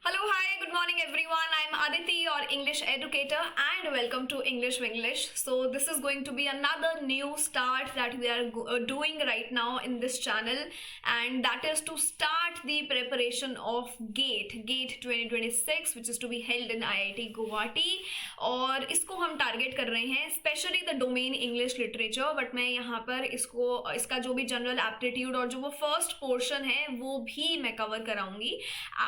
Hello, hi, good morning everyone. I'm Aditi, your English educator, and welcome to English Winglish. So, this is going to be another new start that we are doing right now in this channel, and that is to start the preparation of GATE 2026, which is to be held in IIT Guwahati. और इसको हम target कर रहे हैं specially the domain English literature, but मैं यहाँ पर इसका जो भी जनरल एप्टीट्यूड और जो वो फर्स्ट पोर्शन है वो भी मैं कवर कराऊंगी.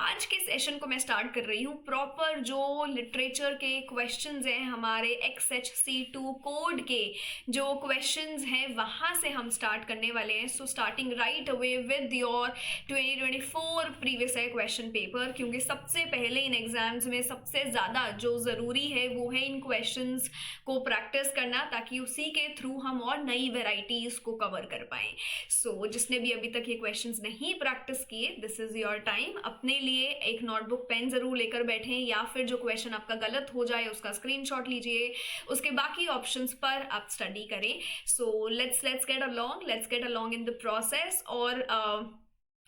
आज के सेशन को मैं स्टार्ट कर रही हूँ प्रॉपर जो लिटरेचर के क्वेश्चंस हैं, हमारे XHC2 कोड के जो क्वेश्चंस हैं वहाँ से हम स्टार्ट करने वाले हैं. So starting right away with your 2024 previous year question paper, क्योंकि सबसे पहले इन एग्जाम्स में सबसे ज़्यादा जो ज़रूरी है वो है इन क्वेश्चंस को प्रैक्टिस करना, ताकि उसी के थ्रू हम और नई वेराइटीज़ को कवर कर पाएँ. सो जिसने भी अभी तक ये क्वेश्चंस नहीं प्रैक्टिस किए, दिस इज़ योर टाइम. अपने लिए एक नोटबुक पेन ज़रूर लेकर बैठें, या फिर जो क्वेश्चन आपका गलत हो जाए उसका स्क्रीनशॉट लीजिए, उसके बाकी ऑप्शंस पर आप स्टडी करें. So let's get along in the process. और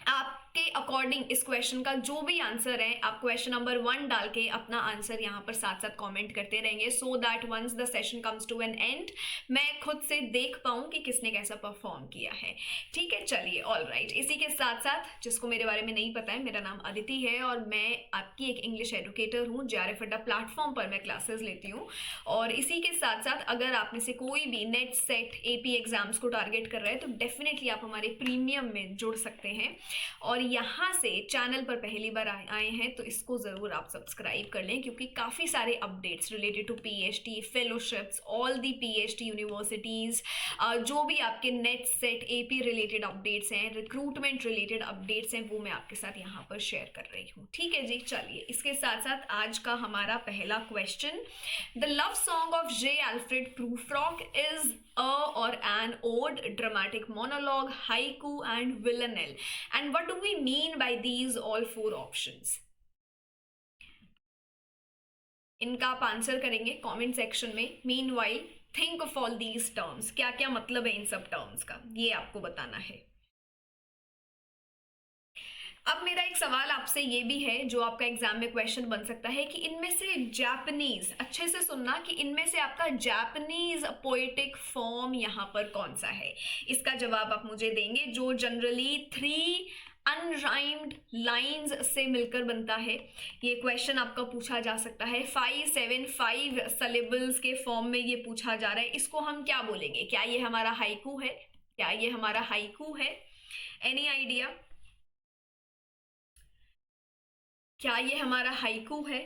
आपके अकॉर्डिंग इस क्वेश्चन का जो भी आंसर है आप क्वेश्चन नंबर 1 डाल के अपना आंसर यहाँ पर साथ साथ कमेंट करते रहेंगे, so that once the session comes to an end मैं खुद से देख पाऊँ कि किसने कैसा परफॉर्म किया है. ठीक है, चलिए, ऑल राइट. इसी के साथ साथ जिसको मेरे बारे में नहीं पता है, मेरा नाम अदिति है और मैं आपकी एक इंग्लिश एडुकेटर हूँ. JRF अड्डा प्लेटफॉर्म पर मैं क्लासेस लेती हूँ. और इसी के साथ साथ अगर आप में से कोई भी नेट सेट AP एग्जाम्स को टारगेट कर रहे हैं तो डेफिनेटली आप हमारे प्रीमियम में जुड़ सकते हैं. और यहाँ से चैनल पर पहली बार आए हैं तो इसको ज़रूर आप सब्सक्राइब कर लें, क्योंकि काफ़ी सारे updates related to PhD fellowships, all the PhD universities, जो भी आपके NET SET AP related updates हैं, रिक्रूटमेंट रिलेटेड अपडेट्स हैं, वो मैं आपके साथ यहाँ पर शेयर कर रही हूँ. ठीक है जी, चलिए. इसके साथ साथ आज का हमारा पहला question, the love song of J. Alfred Prufrock is a or an ode, dramatic monologue, haiku and villanelle. And what do we mean by these all 4 options? इनका आप आंसर करेंगे कमेंट सेक्शन में. Meanwhile think of all these terms, क्या क्या मतलब है इन सब terms का, ये आपको बताना है. अब मेरा एक सवाल आपसे ये भी है जो आपका एग्जाम में क्वेश्चन बन सकता है कि इनमें से जापानीज, अच्छे से सुनना, कि इनमें से आपका जापानीज पोएटिक फॉर्म यहाँ पर कौन सा है. इसका जवाब आप मुझे देंगे जो जनरली 3 अनराइम्ड लाइंस से मिलकर बनता है. ये क्वेश्चन आपका पूछा जा सकता है 5 सिलेबल्स के फॉर्म में ये पूछा जा रहा है. इसको हम क्या बोलेंगे? क्या ये हमारा हाइकू है? क्या ये हमारा हाइकू है? Any idea? क्या ये हमारा हाइकू है?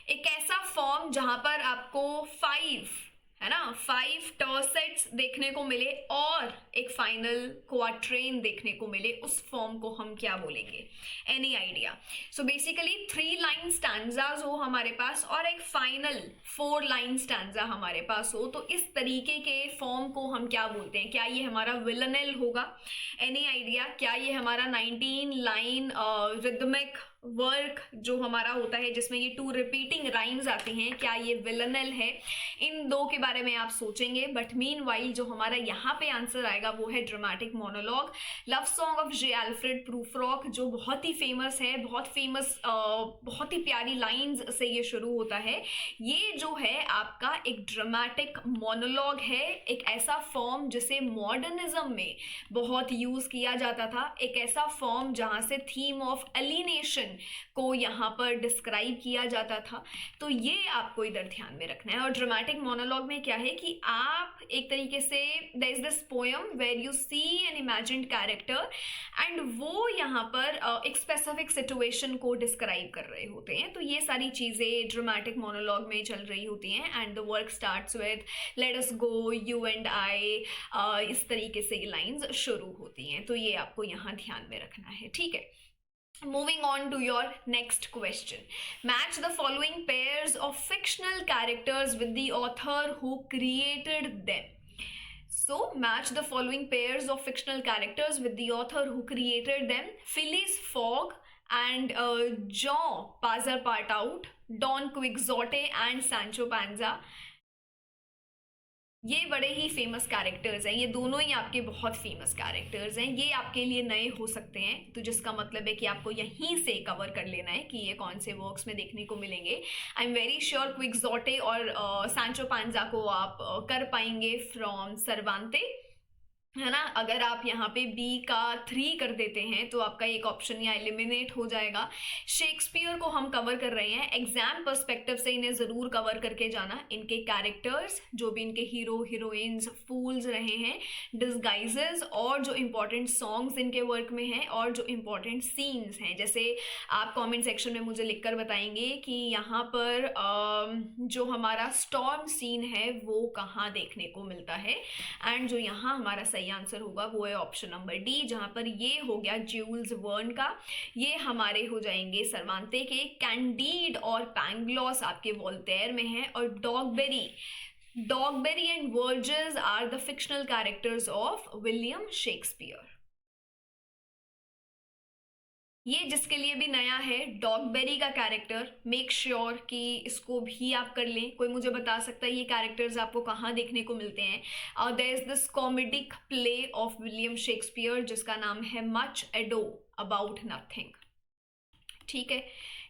एक ऐसा फॉर्म जहां पर आपको 5 है ना, 5 टर्सेट्स देखने को मिले और एक फाइनल क्वाट्रेन देखने को मिले, उस फॉर्म को हम क्या बोलेंगे? Any idea? So basically 3 line stanzas हो हमारे पास और एक फाइनल 4 लाइन स्टैंजा हमारे पास हो, तो इस तरीके के फॉर्म को हम क्या बोलते हैं? क्या ये हमारा विलनेल होगा? Any idea? क्या ये हमारा 19 लाइन रिदमिक वर्क जो हमारा होता है जिसमें ये 2 रिपीटिंग राइम्स आती हैं, क्या ये विलनेल है? इन 2 के बारे में आप सोचेंगे. बट मीनवाइल जो हमारा यहाँ पे आंसर आएगा वो है dramatic monologue, love song of J. Alfred Prufrock, जो बहुत ही फेमस है, बहुत ही प्यारी लाइंस से ये शुरू होता है. ये जो है आपका एक ड्रामेटिक मोनोलॉग है, एक ऐसा फॉर्म जिसे मॉडर्निज्म में बहुत यूज किया जाता था, एक ऐसा फॉर्म जहाँ से थीम ऑफ एलिनेशन को यहाँ पर डिस्क्राइब किया जाता था. तो ये आपको इधर ध्यान में रखना है. और ड्रामेटिक मोनोलॉग में क्या है कि आप एक तरीके से there is this poem where you see an imagined character and वो यहाँ पर एक स्पेसिफिक सिचुएशन को डिस्क्राइब कर रहे होते हैं. तो ये सारी चीज़ें ड्रामेटिक मोनोलॉग में चल रही होती हैं. And the work starts with let us go you and I, इस तरीके से ये लाइंस शुरू होती हैं. तो ये आपको यहाँ ध्यान में रखना है. ठीक है, moving on to your next question. Match the following pairs of fictional characters with the author who created them. So match the following pairs of fictional characters with the author who created them. Phileas Fogg and Jean Passepartout, Don Quixote and Sancho Panza. ये बड़े ही famous characters हैं, ये दोनों ही आपके बहुत famous characters हैं। ये आपके लिए नए हो सकते हैं, तो जिसका मतलब है कि आपको यहीं से कवर कर लेना है कि ये कौन से वर्क्स में देखने को मिलेंगे। आई एम वेरी श्योर क्विक्सोटे और सांचो पांजा को आप कर पाएंगे फ्रॉम सर्वांते, है ना। अगर आप यहाँ पे बी का 3 कर देते हैं तो आपका एक ऑप्शन यहाँ एलिमिनेट हो जाएगा। शेक्सपियर को हम कवर कर रहे हैं, एग्जाम पर्सपेक्टिव से इन्हें ज़रूर कवर करके जाना। इनके कैरेक्टर्स, जो भी इनके हीरो हीरोइंस फूल्स रहे हैं, डिस्गाइजेस, और जो इम्पोर्टेंट सॉन्ग्स इनके वर्क में हैं, और जो इम्पोर्टेंट सीन्स हैं। जैसे आप कॉमेंट सेक्शन में मुझे लिख कर बताएंगे कि यहाँ पर जो हमारा स्टॉर्म सीन है वो कहाँ देखने को मिलता है, एंड जो यहाँ हमारा सही आंसर होगा वो है ऑप्शन नंबर डी, जहां पर ये हो गया ज्यूल्स वर्न का। ये हमारे हो जाएंगे सर्वांते के। कैंडीड और पैंग्लॉस आपके वोल्टेयर में है, और Dogberry and Verges are the fictional characters of William Shakespeare. ये जिसके लिए भी नया है, डॉगबेरी का कैरेक्टर, मेक श्योर कि इसको भी आप कर लें। कोई मुझे बता सकता है ये कैरेक्टर्स आपको कहाँ देखने को मिलते हैं? There is this comedic play of William Shakespeare जिसका नाम है मच एडो अबाउट नथिंग। ठीक है,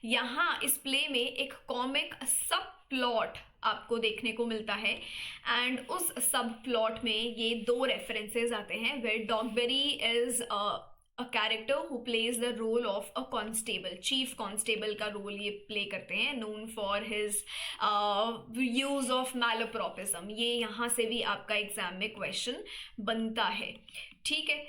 यहाँ इस प्ले में एक कॉमिक सब प्लॉट आपको देखने को मिलता है, एंड उस सब प्लॉट में ये 2 रेफरेंसेस आते हैं where Dogberry is a character who plays the role of a constable, chief constable का रोल ये प्ले करते हैं, known for his use of malapropism। ये यहाँ से भी आपका एग्जाम में क्वेश्चन बनता है। ठीक है,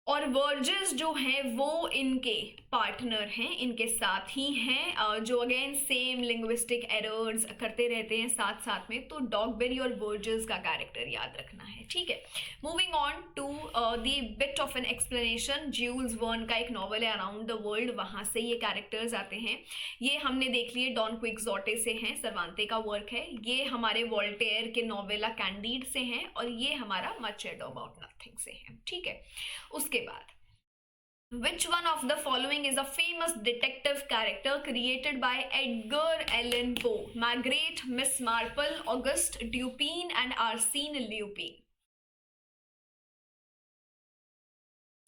और वर्जेस जो हैं वो इनके पार्टनर हैं, इनके साथ ही हैं, जो अगेन सेम लिंग्विस्टिक एरर्स करते रहते हैं साथ साथ में। तो डॉगबेरी और वर्जेस का कैरेक्टर याद रखना है। ठीक है, moving on to the bit of an explanation. Jules Verne का एक नॉवल है अराउंड द वर्ल्ड, वहाँ से ये कैरेक्टर्स आते हैं। ये हमने देख लिए डॉन क्विक्सोटे से हैं, सर्वांते का वर्क है। ये हमारे वोल्टेयर के नॉवेला कैंडीड से हैं, और ये हमारा मच एडो अबाउट नथिंग से है। ठीक है, उसके बाद which one of the following is a famous detective character created by Edgar Allan Poe? Margaret, Miss Marple, Auguste Dupin and Arsène Lupin।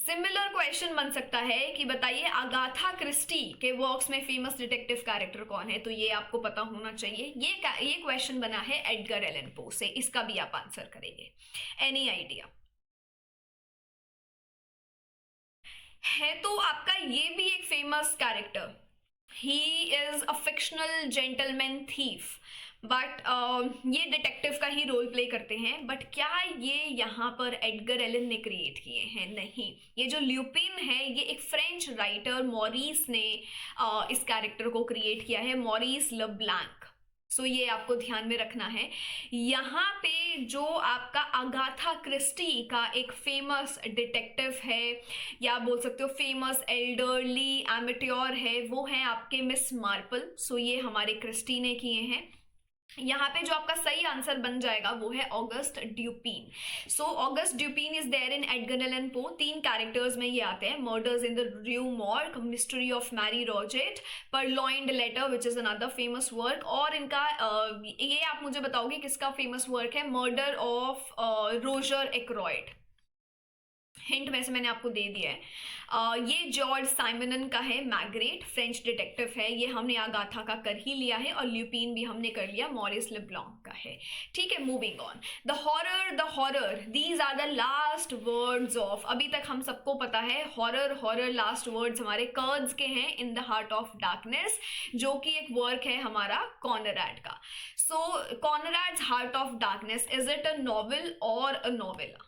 Similar question बन सकता है कि बताइए अगाथा क्रिस्टी के वर्क्स में फेमस डिटेक्टिव कैरेक्टर कौन है? तो ये आपको पता होना चाहिए। ये क्वेश्चन बना है एडगर एलन पो से, इसका भी आप आंसर करेंगे। एनी आइडिया है? तो आपका ये भी एक famous character, he is a fictional gentleman thief, but ये डिटेक्टिव का ही रोल प्ले करते हैं। बट क्या ये यहाँ पर एडगर एलन ने क्रिएट किए हैं? नहीं, ये जो ल्यूपिन है ये एक फ्रेंच राइटर मॉरिस ने इस कैरेक्टर को क्रिएट किया है, मॉरिस लेब्लैंक। सो ये आपको ध्यान में रखना है। यहाँ पे जो आपका अगाथा क्रिस्टी का एक फेमस डिटेक्टिव है, या बोल सकते हो फेमस एल्डरली एमेट्योर है, वो है आपके मिस मार्पल। सो ये हमारे क्रिस्टी ने किए हैं। यहाँ पे जो आपका सही आंसर बन जाएगा वो है August Dupin. So August Dupin is there in Edgar Allan Poe. 3 characters में ये आते हैं, murders in the Rue Morgue, mystery of Marie Roget, purloined letter which is another famous work, और इनका ये आप मुझे बताओगे किसका फेमस वर्क है? Murder of Roger Ackroyd. Hint वैसे मैंने आपको दे दिया है। ये जॉर्ज साइमनन का है, मैग्रेट फ्रेंच डिटेक्टिव है, ये हमने आगाथा का कर ही लिया है, और ल्यूपिन भी हमने कर लिया, मॉरिस लेब्लैंक का है। ठीक है, moving on. The horror, these are the last words of, अभी तक हम सबको पता है हॉरर लास्ट वर्ड्स हमारे कर्ड्स के हैं, in the heart of darkness, जो कि एक वर्क है हमारा कॉनरैड का। So Conrad's heart of darkness, is it a novel और अ नॉवेला?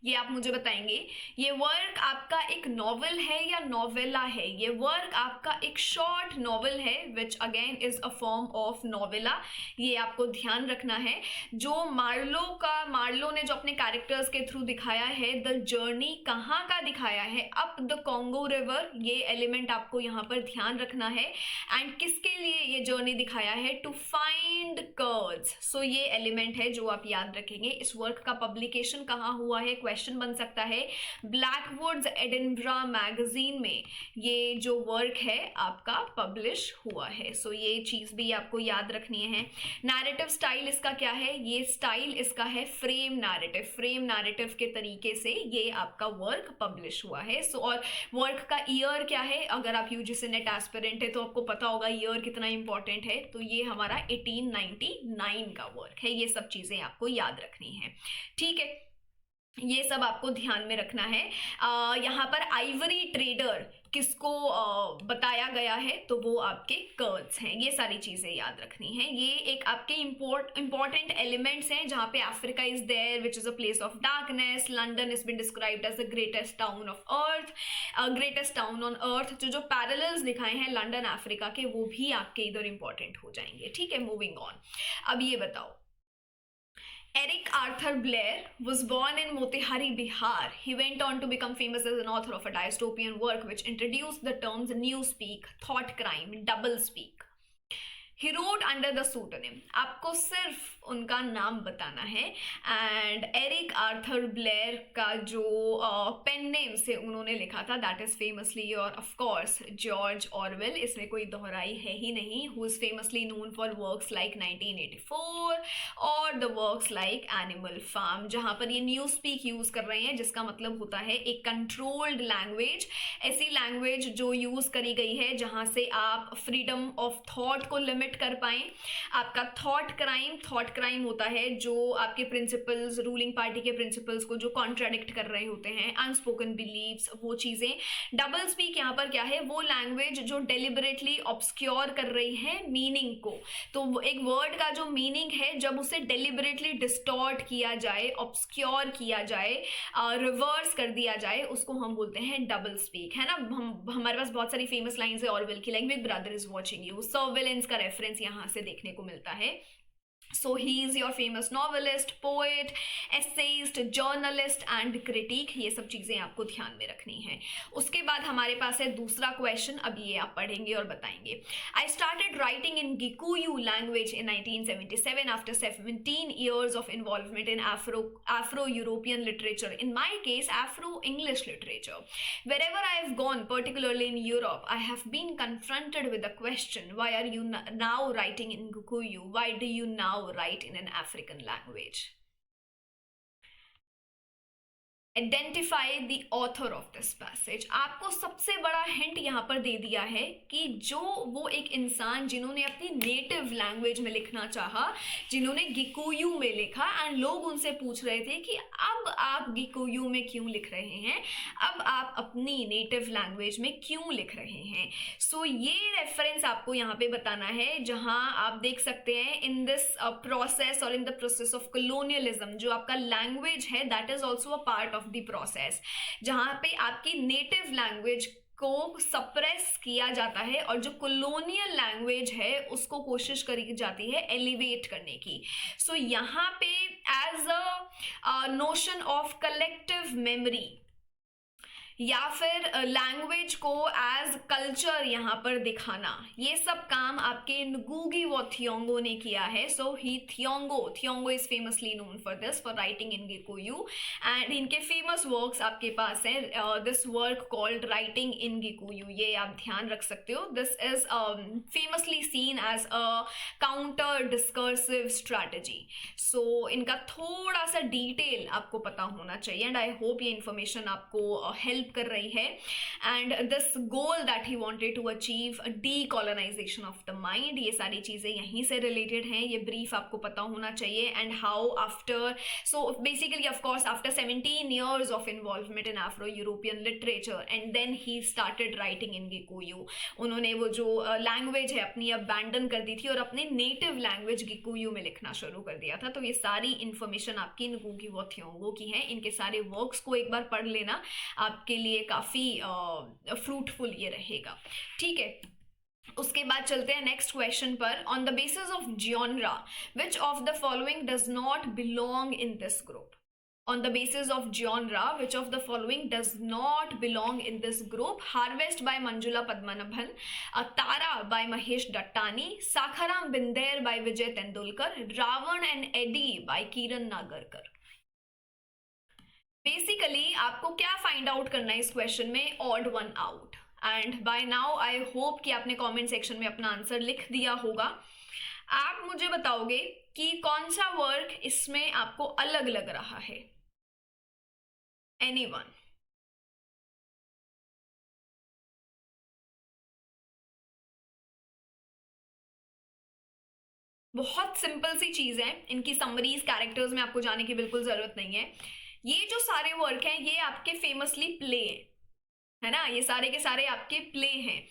ये आप मुझे बताएंगे। ये वर्क आपका एक नॉवेल है या नॉवेला है? ये वर्क आपका एक शॉर्ट नॉवेल है which again is a form of novella. ये आपको ध्यान रखना है। जो मार्लो ने जो अपने कैरेक्टर्स के थ्रू दिखाया है, द जर्नी कहाँ का दिखाया है? Up the Congo river. ये एलिमेंट आपको यहाँ पर ध्यान रखना है। एंड किसके लिए ये जर्नी दिखाया है? To find curds. सो ये एलिमेंट है जो आप याद रखेंगे। इस वर्क का पब्लिकेशन कहाँ हुआ है? क्वेश्चन बन सकता है। ब्लैकवुड्स एडिनब्रा मैगजीन में ये जो वर्क है आपका पब्लिश हुआ है। सो ये चीज़ भी आपको याद रखनी है। नैरेटिव स्टाइल इसका क्या है? ये स्टाइल इसका है फ्रेम नैरेटिव। फ्रेम नैरेटिव के तरीके से ये आपका वर्क पब्लिश हुआ है। सो और वर्क का ईयर क्या है? अगर आप यूजीसी नेट एस्पिरेंट है तो आपको पता होगा ईयर कितना इंपॉर्टेंट है। तो ये हमारा 1899 का वर्क है। ये सब चीज़ें आपको याद रखनी है, ठीक है। ये सब आपको ध्यान में रखना है। यहाँ पर आइवरी ट्रेडर किसको बताया गया है? तो वो आपके कर्ल्स हैं। ये सारी चीज़ें याद रखनी है। ये एक आपके इंपॉर्टेंट एलिमेंट्स हैं जहाँ पे Africa is there which is a place of darkness, London is been described as the greatest town of earth, greatest town on earth. जो पैरेलल्स दिखाए हैं लंदन अफ्रीका के वो भी आपके इधर इंपॉर्टेंट हो जाएंगे, ठीक है। मूविंग ऑन, अब ये बताओ, Eric Arthur Blair was born in Motihari, Bihar. He went on to become famous as an author of a dystopian work which introduced the terms newspeak, thought crime, doublespeak. He wrote under the pseudonym. आपको सिर्फ उनका नाम बताना है। And Eric Arthur Blair का जो pen name से उन्होंने लिखा था दैट इज फेमसली और ऑफ कोर्स जॉर्ज ऑरवेल। इसमें कोई दोहराई है ही नहीं। Who is famously known for works like 1984 और the works like Animal Farm, जहाँ पर ये न्यूज स्पीक यूज कर रहे हैं जिसका मतलब होता है एक कंट्रोल्ड लैंग्वेज, ऐसी लैंग्वेज जो यूज करी गई है जहाँ से आप फ्रीडम ऑफ थॉट को लिमिट कर पाएं। आपका थॉट क्राइम होता है जो आपके प्रिंसिपल्स, रूलिंग पार्टी के प्रिंसिपल्स को जो कॉन्ट्राडिक्ट कर रहे होते हैं, अनस्पोकन बिलीव्स, वो चीज़ें। डबल स्पीक यहाँ पर क्या है? वो लैंग्वेज जो डेलिबरेटली ऑब्सक्योर कर रही है मीनिंग को। तो एक वर्ड का जो मीनिंग है जब उसे डेलिबरेटली डिस्टॉर्ट किया जाए, ऑब्सक्योर किया जाए, रिवर्स कर दिया जाए, उसको हम बोलते हैं डबल स्पीक, है ना। हमारे पास बहुत सारी फेमस लाइन्स है ऑरवेल की, like big brother is watching you. Surveillance का रेफरेंस यहाँ से देखने को मिलता है। So he is your famous novelist, poet, essayist, journalist and critic। ये सब चीज़ें आपको ध्यान में रखनी है। उसके बाद हमारे पास है दूसरा क्वेश्चन, अब ये आप पढ़ेंगे और बताएंगे। I started writing in Gikuyu language in 1977 after 17 years of involvement in Afro-European literature. In my case, Afro-English literature. Wherever I have gone, particularly in Europe, I have been confronted with the question, why are you now writing in Gikuyu? Why do you now write in an African language? Identify the author of this passage. आपको सबसे बड़ा hint यहाँ पर दे दिया है कि जो वो एक इंसान जिन्होंने अपनी नेटिव लैंग्वेज में लिखना चाहा, जिन्होंने गिकुयू में लिखा, एंड लोग उनसे पूछ रहे थे कि अब आप गिकुयू में क्यों लिख रहे हैं, अब आप अपनी नेटिव लैंग्वेज में क्यों लिख रहे हैं। सो ये रेफरेंस आपको यहाँ पे बताना है, जहाँ आप देख सकते हैं इन दिस प्रोसेस और in the process of colonialism, जो आपका लैंग्वेज है that is also a part of the process, जहां पे आपकी नेटिव लैंग्वेज को सप्रेस किया जाता है और जो कॉलोनियल लैंग्वेज है उसको कोशिश करी जाती है एलिवेट करने की। सो यहाँ पे as a notion of collective memory या फिर लैंग्वेज को एज कल्चर यहाँ पर दिखाना, ये सब काम आपके ngugi wa Thiong'o ने किया है। So he Thiong'o is famously known for this, for writing in Gikuyu, and इनके फेमस वर्क्स आपके पास हैं। This work called writing in Gikuyu, ये आप ध्यान रख सकते हो। This is famously seen as a counter discursive strategy. So इनका थोड़ा सा डिटेल आपको पता होना चाहिए, एंड आई होप ये इन्फॉर्मेशन आपको हेल्प कर रही है। And this goal that he wanted to achieve, डीकॉलोनाइजेशन of the mind, ये सारी चीज़ें यहीं से रिलेटेड हैं। ये ब्रीफ आपको पता होना चाहिए। And how after, so basically of course after 17 years of involvement in Afro-European literature and then he started writing in Gikuyu, उन्होंने वो जो लैंग्वेज है अपनी अबैंडन कर दी थी और अपने नेटिव लैंग्वेज गिकुयू में लिखना शुरू कर दिया था। तो ये सारी इन्फॉर्मेशन आपकी ngugi wa Thiong'o की है। इनके सारे वर्क्स को एक बार पढ़ लेना, आपके लिए काफ़ी फ्रूटफुल ये रहेगा, ठीक है। उसके बाद चलते हैं नेक्स्ट क्वेश्चन पर। On the basis of genre which of the following does not belong in this group? On the basis of genre, which of the following does not belong in this group? Harvest by Manjula Padmanabhan, Tara by Mahesh Dattani, Sakharam Binder by Vijay Tendulkar, Ravan and Eddie by Kiran Nagarkar. Basically आपको क्या find out करना है इस question में, odd one out. And by now I hope कि आपने comment section में अपना आंसर लिख दिया होगा। आप मुझे बताओगे कि कौन सा वर्क इसमें आपको अलग लग रहा है। एनीवन? बहुत सिंपल सी चीज है, इनकी समरीज कैरेक्टर्स में आपको जाने की बिल्कुल जरूरत नहीं है। ये जो सारे वर्क हैं ये आपके फेमसली प्ले है ना, ये सारे के सारे आपके प्ले हैं।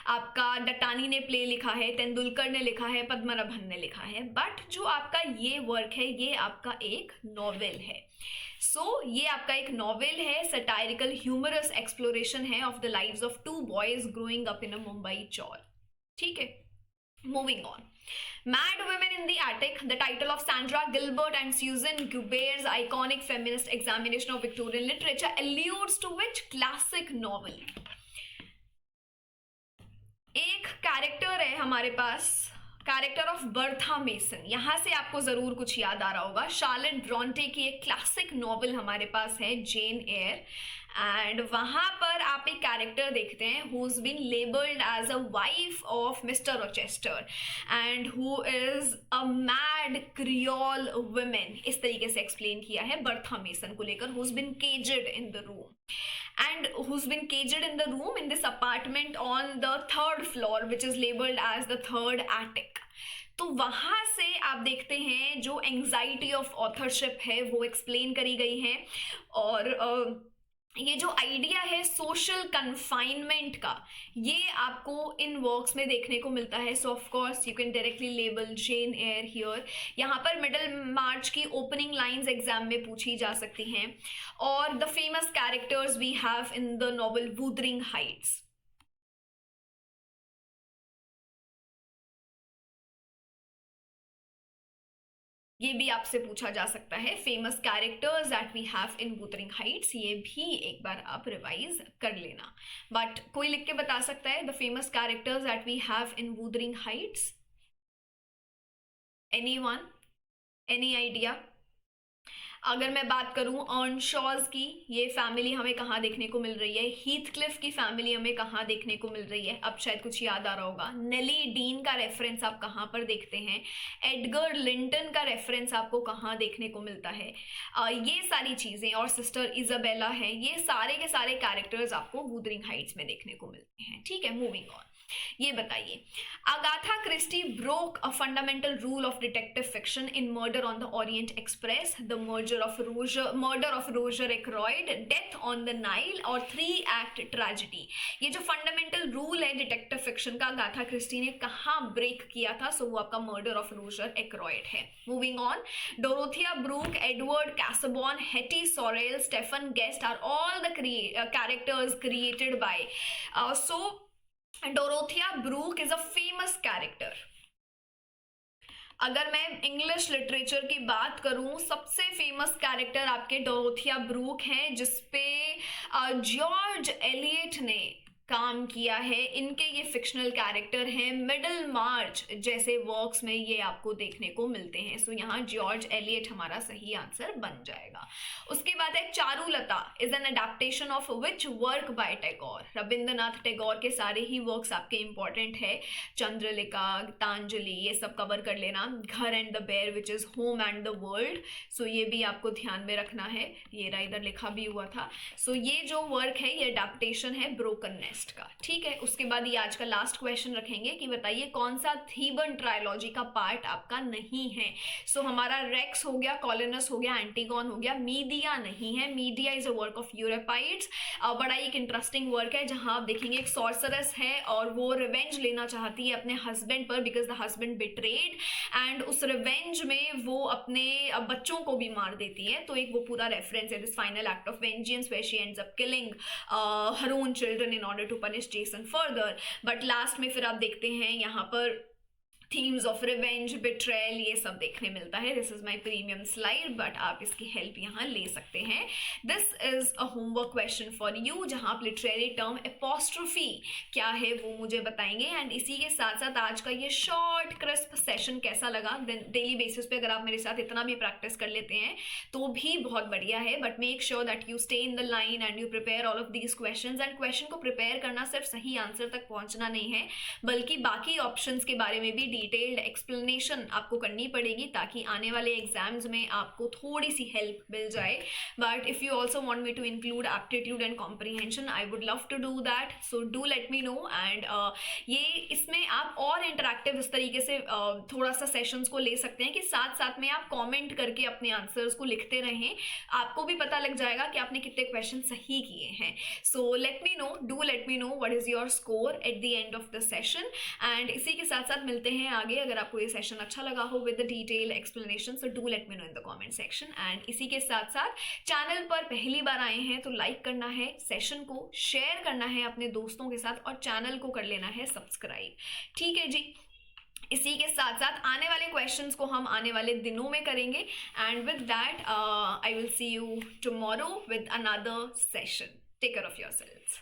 आपका डटानी ने प्ले लिखा है, तेंदुलकर ने लिखा है, पद्मनाभन ने लिखा है, बट जो आपका ये वर्क है ये आपका एक नॉवेल है। ये आपका एक नॉवेल है, सटायरिकल ह्यूमरस एक्सप्लोरेशन है of the lives of two boys growing up in a Mumbai chawl. ठीक है, moving on. Mad Women in the Attic, the title of Sandra Gilbert and Susan Gubert's iconic feminist examination of Victorian literature, alludes to which classic novel? एक character है हमारे पास, character of Bertha mason. यहां से आपको जरूर कुछ याद आ रहा होगा, शार्लेट ब्रॉन्टे की एक क्लासिक नॉवल हमारे पास है, जेन एयर। एंड वहां पर आप एक कैरेक्टर देखते हैं who is been labelled as a wife of Mister Rochester and who is a mad Creole women. इस तरीके से एक्सप्लेन किया है बर्था मेसन को लेकर, who is been caged in the room and who's been caged in the room in this apartment on the 3rd floor which is labeled as the 3rd attic। तो वहां से आप देखते हैं जो एंजाइटी ऑफ ऑथरशिप है वो explain करी गई है। और ये जो आइडिया है सोशल कन्फाइनमेंट का, ये आपको इन वर्क्स में देखने को मिलता है। So of course you can directly label Jane Eyre here. यहाँ पर मिडल मार्च की ओपनिंग लाइंस एग्जाम में पूछी जा सकती हैं। और the famous characters we have in the novel Wuthering Heights. ये भी आपसे पूछा जा सकता है, famous characters that we have in Wuthering Heights, ये भी एक बार आप रिवाइज कर लेना। बट कोई लिख के बता सकता है the famous characters that we have in Wuthering Heights? Anyone? Any idea? अगर मैं बात करूं अर्नशॉज की, ये फैमिली हमें कहाँ देखने को मिल रही है? हीथक्लिफ की फैमिली हमें कहाँ देखने को मिल रही है? अब शायद कुछ याद आ रहा होगा। नेली डीन का रेफरेंस आप कहाँ पर देखते हैं? एडगर लिंटन का रेफरेंस आपको कहाँ देखने को मिलता है? ये सारी चीज़ें, और सिस्टर इजाबेला है, ये सारे के सारे कैरेक्टर्स आपको वुदरिंग हाइट्स में देखने को मिलते हैं। ठीक है, मूविंग ऑन। ये बताइए, Agatha Christie broke a fundamental rule of detective fiction in Murder on the Orient Express, the Murder of Roger Ackroyd, Death on the Nile और 3 एक्ट ट्रेजेडी। ये जो फंडामेंटल रूल है डिटेक्टिव फिक्शन का, Agatha Christie ने कहाँ break किया था? सो वो आपका मर्डर ऑफ रोजर एक्रॉयड है। Moving on, Dorothea Brooke, Edward Casaubon, Hetty Sorrel, Stephen Guest are all the characters created by Dorothea Brooke is a famous character. अगर मैं इंग्लिश लिटरेचर की बात करूं, सबसे फेमस कैरेक्टर आपके डोरोथिया ब्रूक हैं, जिसपे जॉर्ज एलियट ने काम किया है। इनके ये फिक्शनल कैरेक्टर हैं। मिडल मार्च जैसे वर्क्स में ये आपको देखने को मिलते हैं। सो यहाँ जॉर्ज एलियट हमारा सही आंसर बन जाएगा। उसके बाद है Charulata, is an adaptation of which work by Tagore? Rabindranath Tagore के सारे ही वर्क्स आपके इंपॉर्टेंट है, चंद्रलिका, गीतांजलि, ये सब कवर कर लेना। घर एंड द बेयर which is Home and the World, so ये भी आपको ध्यान में रखना है, ये इधर लिखा भी हुआ था। सो ये जो वर्क है ये अडेप्टेशन है ब्रोकननेस का। ठीक है, उसके बाद ये आज का लास्ट क्वेश्चन रखेंगे कि बताइए कौन सा थीबन ट्रायोलॉजी का पार्ट आपका नहीं है। सो हमारा रेक्स हो गया, कॉलिनस हो गया, एंटीगॉन हो गया, मीडिया नहीं है। Medea is a work of Euripides. बड़ा एक इंटरेस्टिंग वर्क है जहां आप देखेंगे एक सॉर्सरस है और वो रिवेंज लेना चाहती है अपने हस्बैंड पर because the husband betrayed, and उस रिवेंज में वो अपने बच्चों को भी मार देती है। तो एक वो पूरा रेफरेंस है, this final act of vengeance where she ends up killing her own children in order to punish Jason further. But last में फिर आप देखते हैं यहाँ पर थीम्स ऑफ रिवेंज, बिट्रेल, ये सब देखने मिलता है. This is my premium slide, but आप इसकी हेल्प यहाँ ले सकते हैं. This is a homework question for you, जहाँ आप लिटरेरी टर्म एपोस्ट्रोफी क्या है वो मुझे बताएंगे. एंड इसी के साथ साथ आज का ये शॉर्ट क्रिस्प सेशन कैसा लगा, डेली बेसिस पे अगर आप मेरे साथ इतना भी प्रैक्टिस कर लेते हैं तो भी बहुत बढ़िया है. But make sure that you stay in the line and you prepare all of these questions. And question को प्रिपेयर करना सिर्फ सही आंसर तक पहुंचना नहीं है, बल्कि बाकी ऑप्शंस के बारे में भी डिटेल्ड एक्सप्लेनेशन आपको करनी पड़ेगी, ताकि आने वाले एग्जाम्स में आपको थोड़ी सी हेल्प मिल जाए. But if you also want me to include aptitude and comprehension, I would love to do that. So do let me know. And ये इसमें आप और इंटरेक्टिव इस तरीके से थोड़ा सा सेशंस को ले सकते हैं कि साथ साथ में आप कॉमेंट करके अपने आंसर्स को लिखते रहें. आपको भी पता लग जाएगा कि आपने कितने क्वेश्चन सही किए हैं. So let me no, do let me know what is your score at the end of the session. And इसी के साथ साथ मिलते हैं आगे. अगर आपको ये सेशन अच्छा लगा हो with the detail explanation, so do let me no in the comment section. And इसी के साथ साथ चैनल पर पहली बार आए हैं तो लाइक करना है, सेशन को शेयर करना है अपने दोस्तों के साथ, और चैनल को कर लेना है सब्सक्राइब. ठीक है जी. इसी के साथ साथ आने वाले क्वेश्चंस को हम आने वाले दिनों में करेंगे. And with that I will see you tomorrow with another session. Take care of yourselves.